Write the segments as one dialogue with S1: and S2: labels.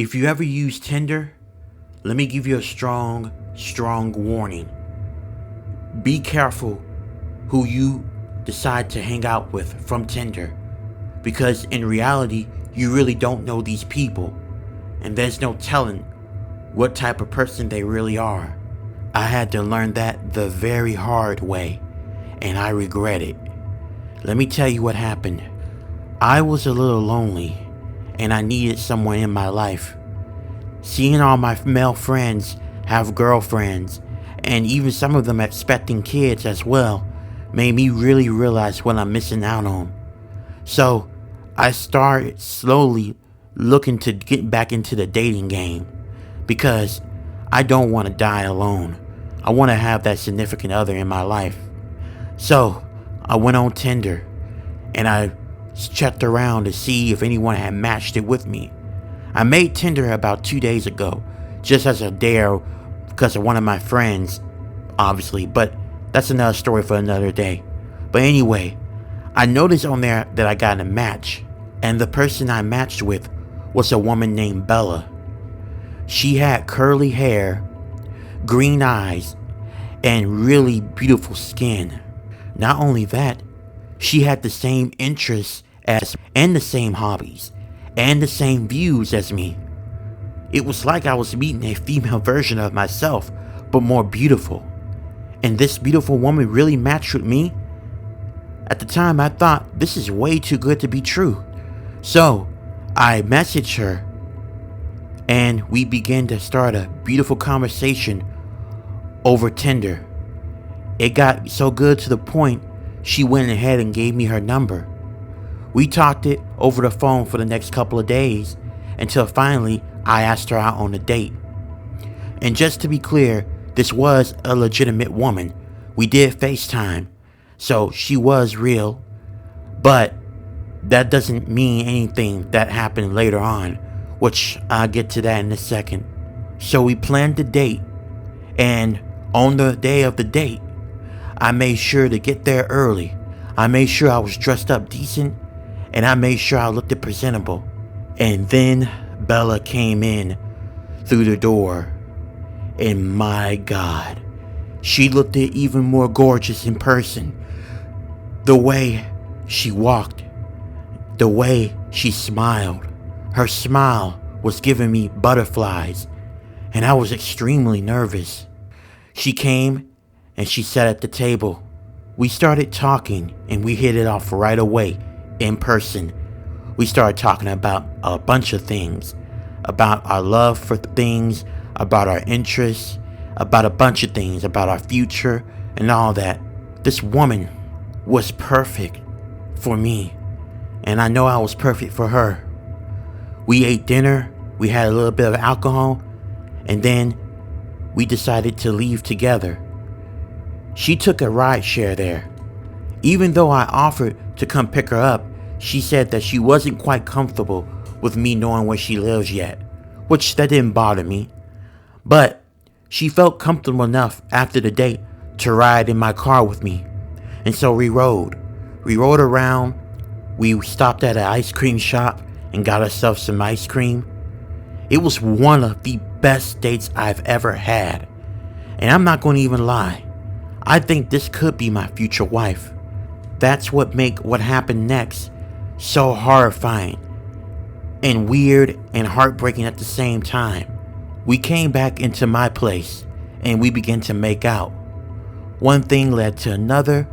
S1: If you ever use Tinder, let me give you a strong warning. Be careful who you decide to hang out with from Tinder, because in reality, you really don't know these people, and there's no telling what type of person they really are. I had to learn that the very hard way, and I regret it. Let me tell you what happened. I was a little lonely, and I needed someone in my life. Seeing all my male friends have girlfriends, and even some of them expecting kids as well, made me really realize what I'm missing out on. So I started slowly looking to get back into the dating game, because I don't want to die alone. I want to have that significant other in my life. So I went on Tinder and I checked around to see if anyone had matched it with me. I made Tinder about 2 days ago, just as a dare because of one of my friends, obviously, but that's another story for another day. But anyway, I noticed on there that I got a match, and the person I matched with was a woman named Bella. She had curly hair, green eyes, and really beautiful skin. Not only that, she had the same interests as and the same hobbies and the same views as me. It was like I was meeting a female version of myself, but more beautiful. And this beautiful woman really matched with me. At the time, I thought, this is way too good to be true. So I messaged her and we began to start a beautiful conversation over Tinder. It got so good to the point she went ahead and gave me her number. We talked it over the phone for the next couple of days until finally I asked her out on a date. And just to be clear, this was a legitimate woman. We did FaceTime, so she was real, but that doesn't mean anything that happened later on, which I'll get to that in a second. So we planned the date, and on the day of the date, I made sure to get there early. I made sure I was dressed up decent, and I made sure I looked presentable. And then Bella came in through the door, and my God, she looked even more gorgeous in person. The way she walked, the way she smiled, her smile was giving me butterflies, and I was extremely nervous. She came and she sat at the table. We started talking and we hit it off right away in person. We started talking about a bunch of things, about our love for things, about our interests, about a bunch of things, about our future and all that. This woman was perfect for me, and I know I was perfect for her. We ate dinner, we had a little bit of alcohol, and then we decided to leave together. She took a ride share there. Even though I offered to come pick her up, she said that she wasn't quite comfortable with me knowing where she lives yet, which that didn't bother me. But she felt comfortable enough after the date to ride in my car with me. And so we rode. We rode around. We stopped at an ice cream shop and got ourselves some ice cream. It was one of the best dates I've ever had. And I'm not going to even lie. I think this could be my future wife. That's what make what happened next so horrifying and weird and heartbreaking at the same time. We came back into my place and we began to make out. One thing led to another,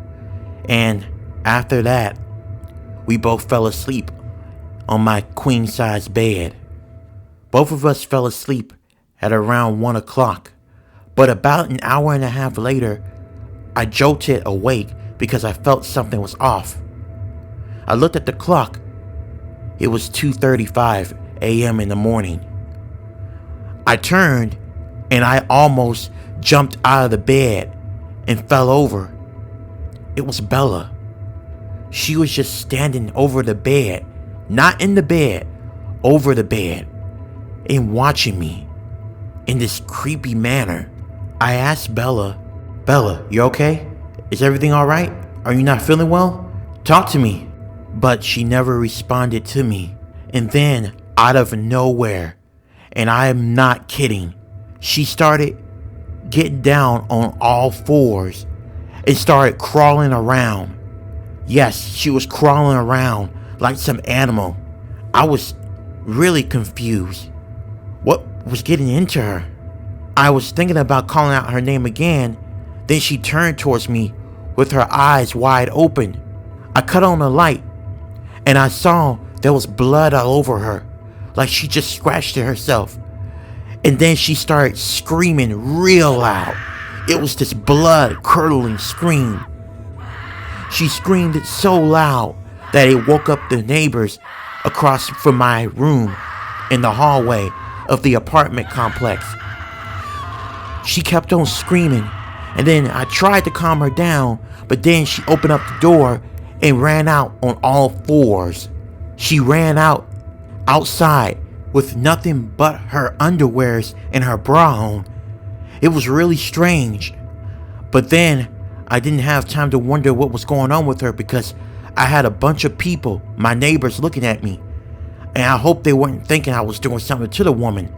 S1: and after that, we both fell asleep on my queen-size bed. Both of us fell asleep at around 1 o'clock, but about an hour and a half later, I jolted awake because I felt something was off. I looked at the clock. It was 2:35 a.m. in the morning. I turned and I almost jumped out of the bed and fell over. It was Bella. She was just standing over the bed, not in the bed, over the bed, and watching me in this creepy manner. I asked Bella, you okay? Is everything alright? Are you not feeling well? Talk to me. But she never responded to me. And then, out of nowhere, And I am not kidding. She started getting down on all fours and started crawling around. Yes, she was crawling around like some animal. I was really confused. What was getting into her? I was thinking about calling out her name again. Then she turned towards me with her eyes wide open. I cut on the light and I saw there was blood all over her, like she just scratched it herself. And then she started screaming real loud. It was this blood curdling scream. She screamed it so loud that it woke up the neighbors across from my room in the hallway of the apartment complex. She kept on screaming, and then I tried to calm her down, but then she opened up the door and ran out on all fours. She ran outside with nothing but her underwears and her bra on. It was really strange. But then I didn't have time to wonder what was going on with her because I had a bunch of people, my neighbors, looking at me. And I hoped they weren't thinking I was doing something to the woman.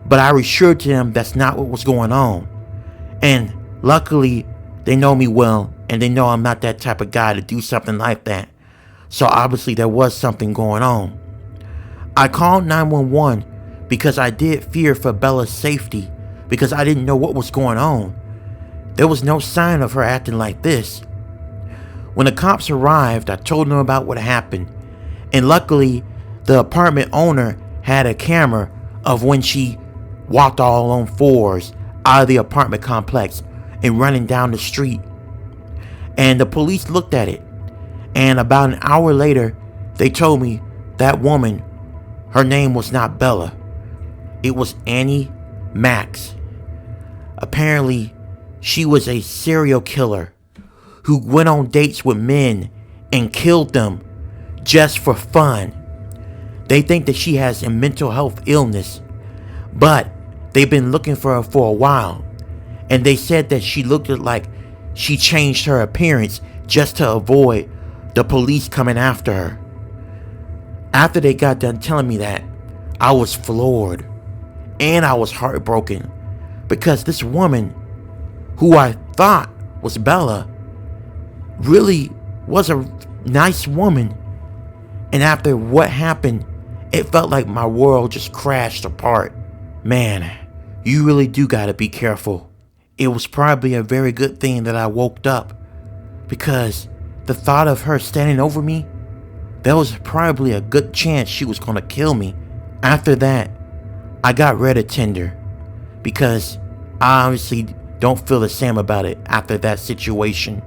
S1: But I assured them that's not what was going on. And luckily, they know me well, and they know I'm not that type of guy to do something like that. So obviously there was something going on. I called 911 because I did fear for Bella's safety because I didn't know what was going on. There was no sign of her acting like this. When the cops arrived, I told them about what happened. And luckily, the apartment owner had a camera of when she walked all on fours out of the apartment complex and running down the street. And the police looked at it. And about an hour later, they told me that woman, her name was not Bella. It was Annie Max. Apparently, she was a serial killer who went on dates with men and killed them just for fun. They think that she has a mental health illness, but they've been looking for her for a while. And they said that she looked like she changed her appearance just to avoid the police coming after her. After they got done telling me that, I was floored and I was heartbroken because this woman, who I thought was Bella, really was a nice woman. And after what happened, it felt like my world just crashed apart. Man, you really do gotta be careful. It was probably a very good thing that I woke up, because the thought of her standing over me, there was probably a good chance she was gonna kill me. After that, I got rid of Tinder because I obviously don't feel the same about it after that situation.